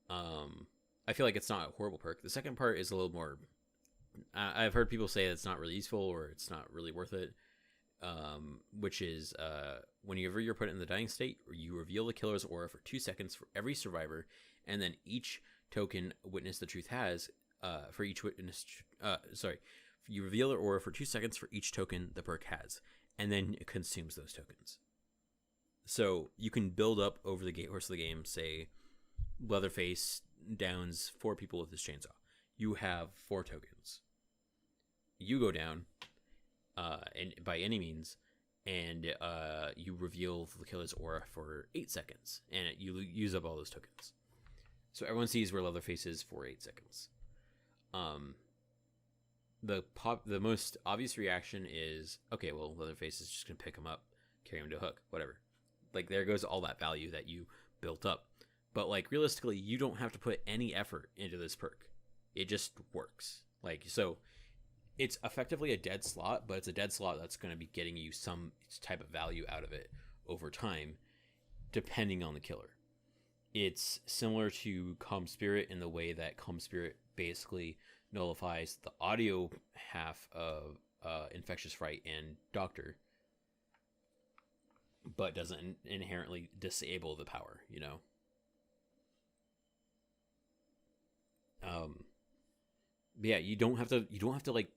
I feel like it's not a horrible perk. The second part is a little more... I've heard people say it's not really useful or it's not really worth it. Which is whenever you're put in the dying state, you reveal the killer's aura for 2 seconds for every survivor, and then each token Witness the Truth has for each witness... You reveal their aura for 2 seconds for each token the perk has, and then it consumes those tokens. So you can build up over the course of the game, say, Leatherface downs 4 people with his chainsaw. You have 4 tokens. You go down, and by any means, and you reveal the killer's aura for 8 seconds, and you use up all those tokens. So everyone sees where Leatherface is for 8 seconds. The most obvious reaction is, okay, well, Leatherface is just gonna pick him up, carry him to a hook, whatever. Like, there goes all that value that you built up. But, like, realistically, you don't have to put any effort into this perk. It just works. Like, so it's effectively a dead slot, but it's a dead slot that's going to be getting you some type of value out of it over time, depending on the killer. It's similar to Calm Spirit in the way that Calm Spirit basically nullifies the audio half of Infectious Fright and Doctor. but doesn't inherently disable the power, you know? But yeah, you don't have to like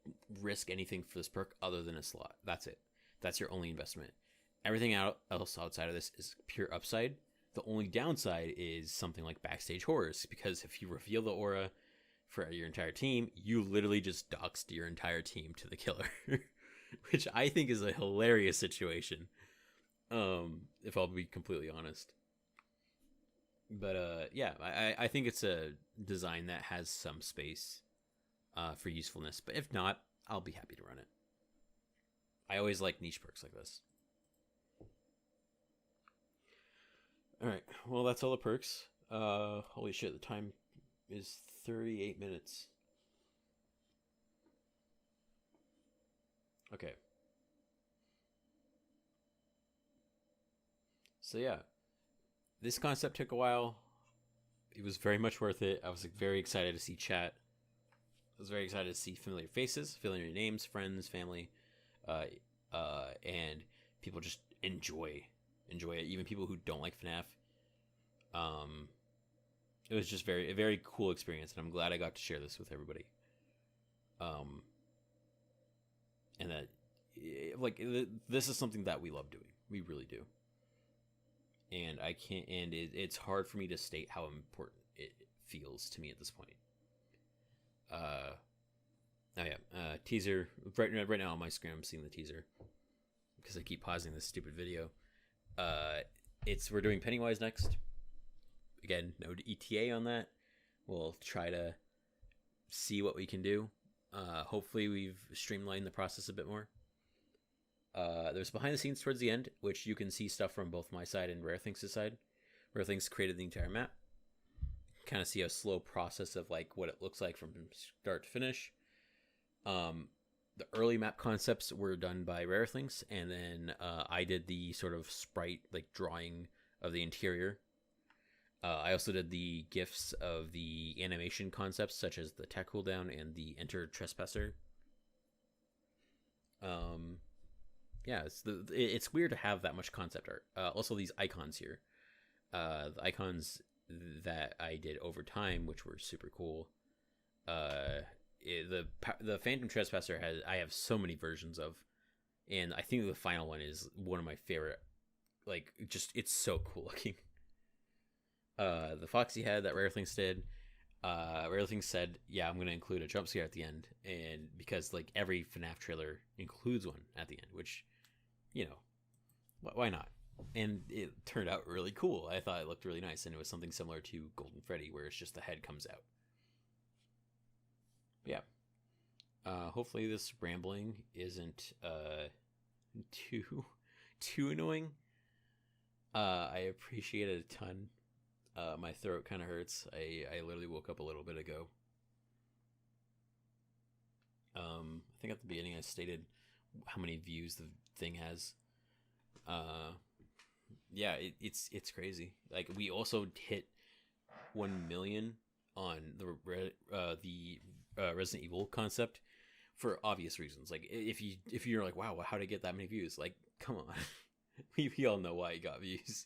risk anything for this perk other than a slot. That's it. That's your only investment. Everything else outside of this is pure upside. The only downside is something like backstage horrors, because if you reveal the aura for your entire team, you literally just doxed your entire team to the killer, which I think is a hilarious situation. If I'll be completely honest. But yeah, I think it's a design that has some space for usefulness. But if not, I'll be happy to run it. I always like niche perks like this. All right, well, that's all the perks. Holy shit, the time is 38 minutes. Okay. So yeah, this concept took a while. It was very much worth it. I was like, very excited to see chat. I was very excited to see familiar faces, familiar names, friends, family, and people just enjoy it. Even people who don't like FNAF. It was just a very cool experience, and I'm glad I got to share this with everybody. And that, like, this is something that we love doing. We really do. And I can't, and it's hard for me to state how important it feels to me at this point. Teaser right now on my screen. I'm seeing the teaser because I keep pausing this stupid video. We're doing Pennywise next. Again, no ETA on that. We'll try to see what we can do. Hopefully, we've streamlined the process a bit more. There's behind the scenes towards the end, which you can see stuff from both my side and Rare Things' side. Rare Things created the entire map. Kind of see a slow process of like what it looks like from start to finish. The early map concepts were done by Rare Things, and then I did the sort of sprite like drawing of the interior. I also did the GIFs of the animation concepts, such as the tech cooldown and the enter trespasser. Yeah, it's weird to have that much concept art. Also, these icons here, the icons that I did over time, which were super cool. The Phantom Trespasser I have so many versions of, and I think the final one is one of my favorite. Like, just it's so cool looking. The Foxy head that Rare Things did. Rare Things said, yeah, I'm gonna include a jump scare at the end, and because like every FNAF trailer includes one at the end, which, you know, why not? And it turned out really cool. I thought it looked really nice, and it was something similar to Golden Freddy, where it's just the head comes out. But yeah. Hopefully this rambling isn't too annoying. I appreciate it a ton. My throat kind of hurts. I literally woke up a little bit ago. I think at the beginning I stated how many views the thing has. Yeah, it's crazy. Like, we also hit 1 million on the Resident Evil concept for obvious reasons. Like, if you're like, wow, how did I get that many views? Like, come on. we all know why it got views.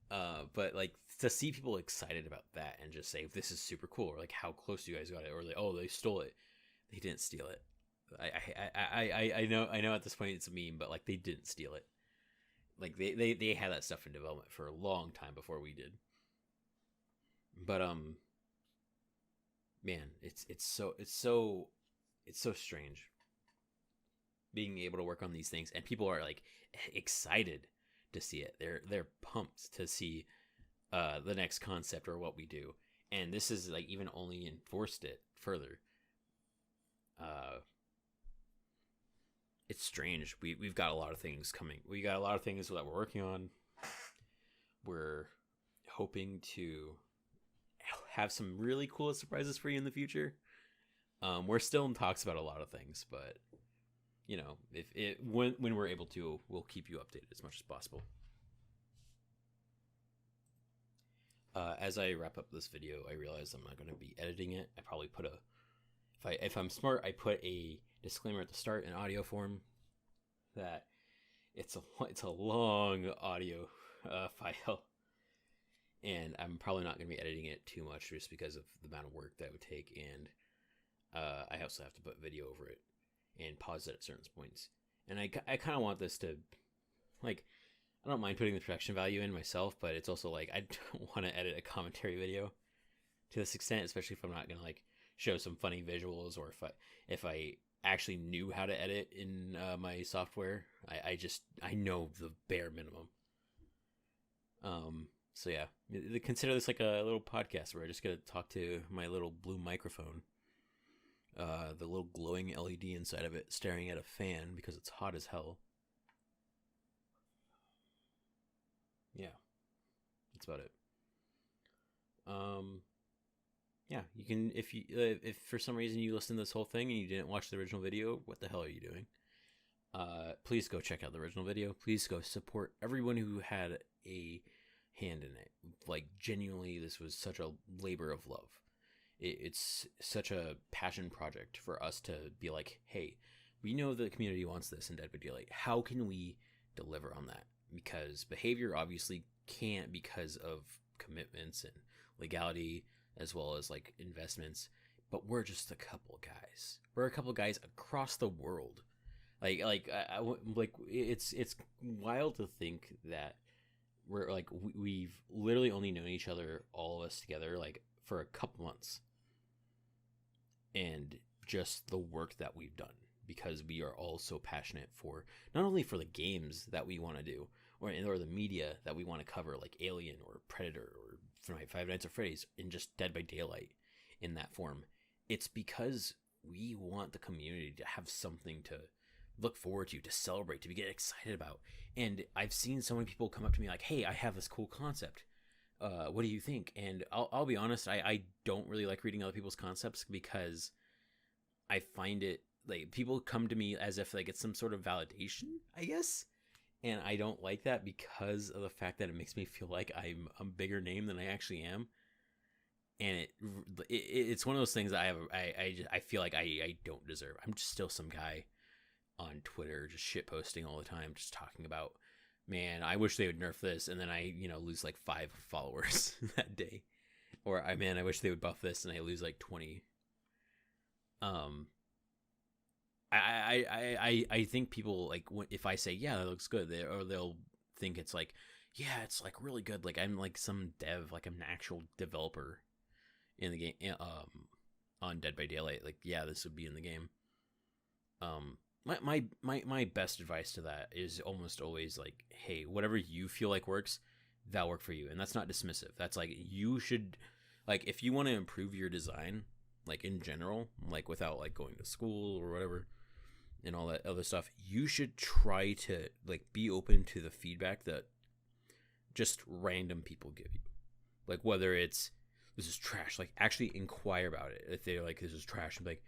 But like, to see people excited about that and just say, this is super cool, or like, how close you guys got it, or like, oh, they stole it. They didn't steal it. I know at this point it's a meme, but like, they didn't steal it. Like, they had that stuff in development for a long time before we did. But man, it's so strange being able to work on these things, and people are like excited to see it. They're pumped to see the next concept or what we do, and this is like even only enforced it further. It's strange. We've got a lot of things coming. We got a lot of things that we're working on. We're hoping to have some really cool surprises for you in the future. We're still in talks about a lot of things, but you know, when we're able to, we'll keep you updated as much as possible. As I wrap up this video, I realize I'm not going to be editing it. I probably put if I'm smart, I put a disclaimer at the start in audio form that it's a long audio file, and I'm probably not going to be editing it too much just because of the amount of work that would take, and I also have to put video over it and pause it at certain points. And I kind of want this to, like, I don't mind putting the production value in myself, but it's also like I don't want to edit a commentary video to this extent, especially if I'm not gonna like show some funny visuals, or if I actually knew how to edit in my software. I know the bare minimum. So yeah, consider this like a little podcast where I just gotta talk to my little blue microphone, the little glowing LED inside of it, staring at a fan because it's hot as hell. Yeah, that's about it. Yeah, you can, if for some reason you listen to this whole thing and you didn't watch the original video, what the hell are you doing? Please go check out the original video. Please go support everyone who had a hand in it. Like, genuinely, this was such a labor of love. It's such a passion project for us to be like, hey, we know the community wants this in Dead by Daylight. How can we deliver on that? Because behavior obviously can't, because of commitments and legality, as well as like investments. But we're just a couple guys. We're a couple guys across the world. Like it's wild to think that we're like we've literally only known each other, all of us together, like for a couple months, and just the work that we've done, because we are all so passionate for not only for the games that we want to do, or the media that we want to cover, like Alien or Predator or Five Nights at Freddy's, and just Dead by Daylight in that form. It's because we want the community to have something to look forward to celebrate, to get excited about. And I've seen so many people come up to me like, hey, I have this cool concept. What do you think? And I'll be honest, I don't really like reading other people's concepts, because I find it like people come to me as if like it's some sort of validation, I guess. And I don't like that, because of the fact that it makes me feel like I'm a bigger name than I actually am. And it's one of those things that I feel like I don't deserve. I'm just still some guy on Twitter just shit posting all the time, just talking about, man, I wish they would nerf this, and then I lose like 5 followers that day. Or I wish they would buff this, and I lose like 20. I think people, like, if I say, yeah, that looks good, they'll think it's like, yeah, it's like really good, like I'm like some dev, like I'm an actual developer in the game, on Dead by Daylight, like, yeah, this would be in the game. My best advice to that is almost always like, hey, whatever you feel like works, that'll work for you. And that's not dismissive. That's like, you should, like, if you want to improve your design, like in general, like without like going to school or whatever and all that other stuff, you should try to like be open to the feedback that just random people give you. Like, whether it's, this is trash, like actually inquire about it. If they're like, this is trash, like,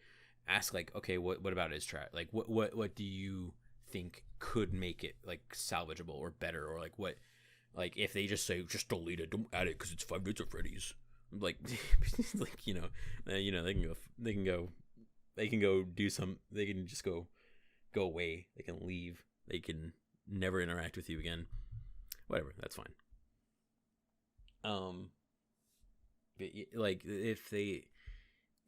ask like, okay, what about it is trash? Like, what do you think could make it like salvageable or better? Or like, what, like, if they just say, just delete it, don't add it because it's Five Nights at Freddy's, like, like, they can go do some, they can just go away, they can leave, they can never interact with you again, whatever, that's fine. Like, if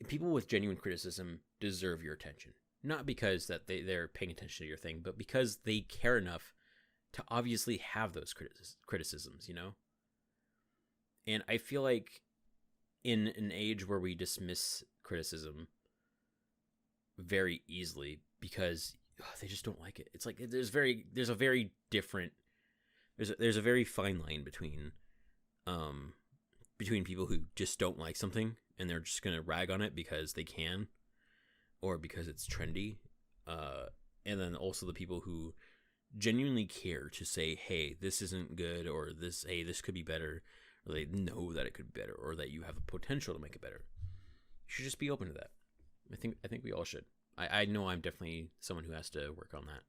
people with genuine criticism deserve your attention, not because that they're paying attention to your thing, but because they care enough to obviously have those criticisms, And I feel like in an age where we dismiss criticism very easily because they just don't like it, it's like there's a very fine line between people who just don't like something and they're just gonna rag on it because they can, or because it's trendy, and then also the people who genuinely care to say, hey, this isn't good, or this could be better, or they know that it could be better, or that you have the potential to make it better. You should just be open to that. I think we all should. I know I'm definitely someone who has to work on that.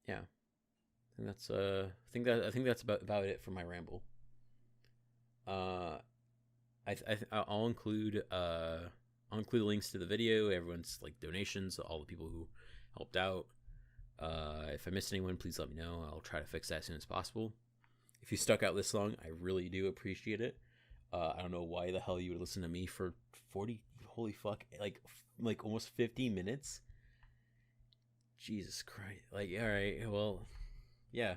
Yeah. I think that's about it for my ramble. I'll include links to the video, everyone's like donations, all the people who helped out. If I missed anyone, please let me know. I'll try to fix that as soon as possible. If you stuck out this long, I really do appreciate it. I don't know why the hell you would listen to me for 40, holy fuck, like almost 50 minutes. Jesus Christ. Like, all right, well, yeah.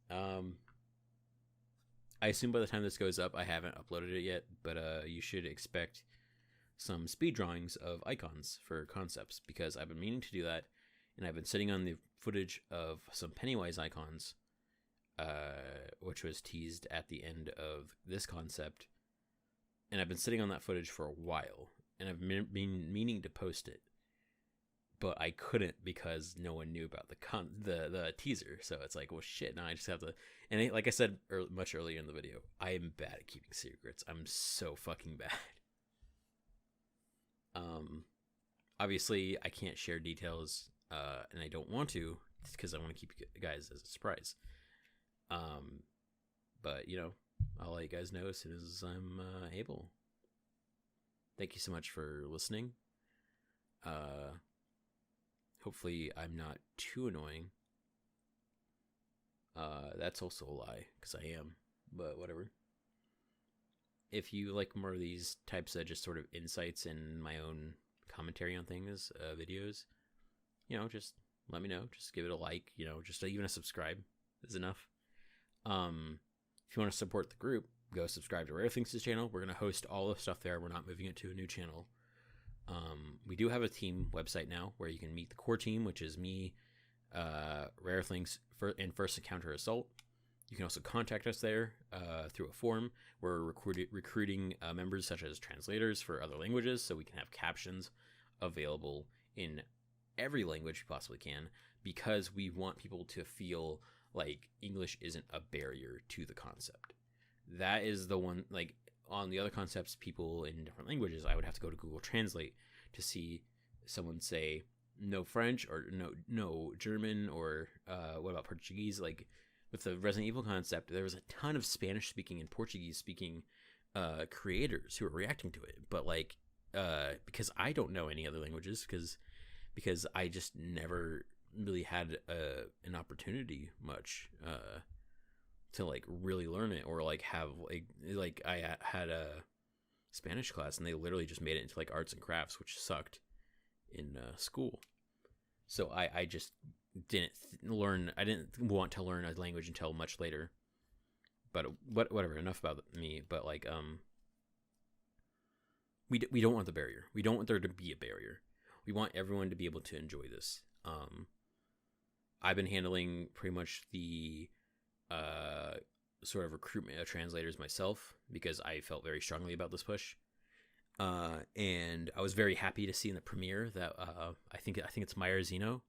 I assume by the time this goes up, I haven't uploaded it yet, but you should expect some speed drawings of icons for concepts, because I've been meaning to do that, and I've been sitting on the footage of some Pennywise icons, which was teased at the end of this concept, and I've been sitting on that footage for a while, and I've been meaning to post it, but I couldn't because no one knew about the teaser. So it's like, well, shit. Now I just have to. And like I said much earlier in the video, I am bad at keeping secrets. I'm so fucking bad. Obviously, I can't share details, and I don't want to because I want to keep you guys as a surprise. But you know, I'll let you guys know as soon as I'm able. Thank you so much for listening. Hopefully I'm not too annoying. That's also a lie, because I am, but whatever. If you like more of these types of just sort of insights and my own commentary on things, videos, you know, just let me know. Just give it a like, you know, just even a subscribe is enough. If you want to support the group, go subscribe to Rare Things' channel. We're going to host all the stuff there. We're not moving it to a new channel. We do have a team website now where you can meet the core team, which is me, Rare Things, and First Encounter Assault. You can also contact us there through a forum. We're recruiting members such as translators for other languages, so we can have captions available in every language we possibly can, because we want people to feel like English isn't a barrier to the concept. That is the one, like, on the other concepts, people in different languages, I would have to go to Google Translate to see someone say no French or no German, or what about Portuguese? Like with the Resident Evil concept, there was a ton of Spanish speaking and Portuguese speaking creators who were reacting to it, but like because I don't know any other languages, because I just never really had an opportunity much to like really learn it, or like have like I had a Spanish class and they literally just made it into like arts and crafts, which sucked in school. So I just didn't learn. I didn't want to learn a language until much later. But whatever. Enough about me. But like we don't want the barrier. We don't want there to be a barrier. We want everyone to be able to enjoy this. I've been handling pretty much the sort of recruitment of translators myself, because I felt very strongly about this push, and I was very happy to see in the premiere that I think it's Maiorzino.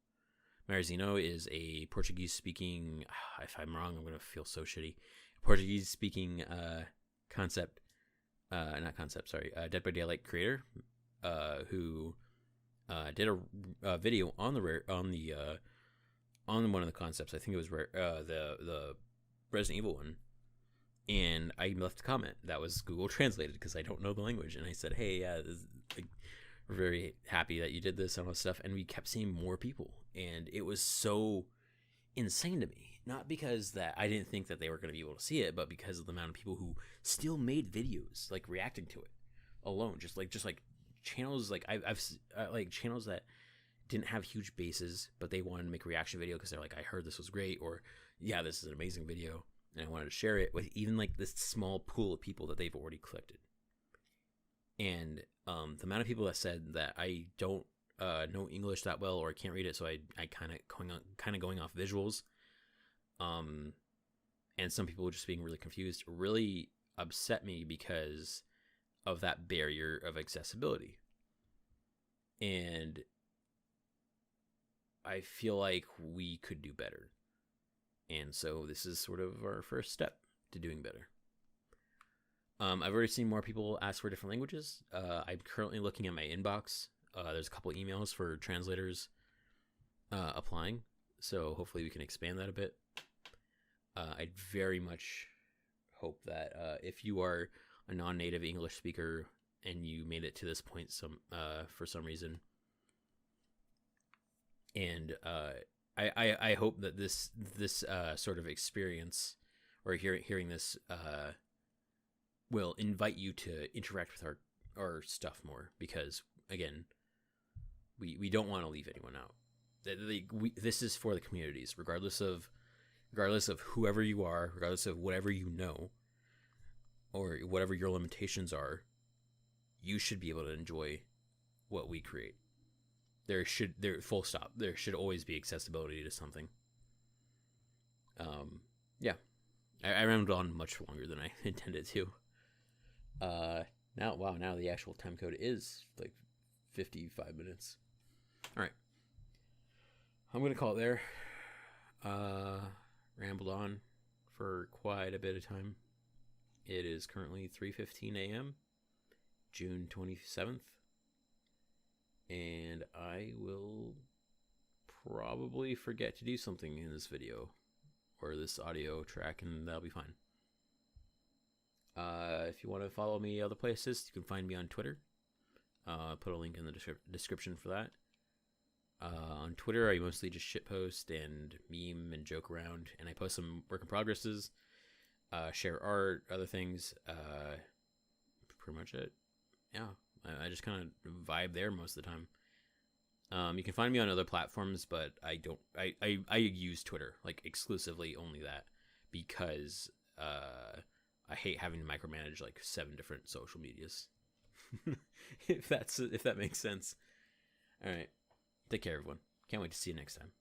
Maiorzino is a Portuguese speaking, if I'm wrong I'm gonna feel so shitty, Portuguese speaking Dead by Daylight creator, who did a video on one of the concepts. I think it was the Resident Evil one, and I left a comment that was Google translated because I don't know the language, and I said, hey, we're very happy that you did this and all this stuff, and we kept seeing more people, and it was so insane to me, not because that I didn't think that they were going to be able to see it, but because of the amount of people who still made videos like reacting to it alone, just like channels, like I've like channels that didn't have huge bases, but they wanted to make a reaction video because they're like, I heard this was great, or yeah, this is an amazing video, and I wanted to share it with even like this small pool of people that they've already collected. And the amount of people that said that I don't know English that well, or I can't read it, so I kind of going off visuals, and some people just being really confused, really upset me because of that barrier of accessibility. And I feel like we could do better. And so this is sort of our first step to doing better. I've already seen more people ask for different languages. I'm currently looking at my inbox. There's a couple emails for translators applying. So hopefully we can expand that a bit. I'd very much hope that if you are a non-native English speaker and you made it to this point for some reason, And I hope that this sort of experience, or hearing this, will invite you to interact with our stuff more, because again, we don't want to leave anyone out. This is for the communities, regardless of whoever you are, regardless of whatever you know, or whatever your limitations are. You should be able to enjoy what we create. Full stop. There should always be accessibility to something. Yeah, I rambled on much longer than I intended to. Now the actual time code is like 55 minutes. All right, I'm gonna call it there. Rambled on for quite a bit of time. It is currently 3:15 a.m. June 27th. And I will probably forget to do something in this video or this audio track, and that'll be fine. If you want to follow me other places, you can find me on Twitter. Put a link in the description for that. On Twitter, I mostly just shitpost and meme and joke around, and I post some work in progresses, share art, other things. Pretty much it. Yeah, I just kind of vibe there most of the time. You can find me on other platforms, but I use Twitter, like exclusively only that, because I hate having to micromanage like 7 different social medias. if that makes sense. All right. Take care, everyone. Can't wait to see you next time.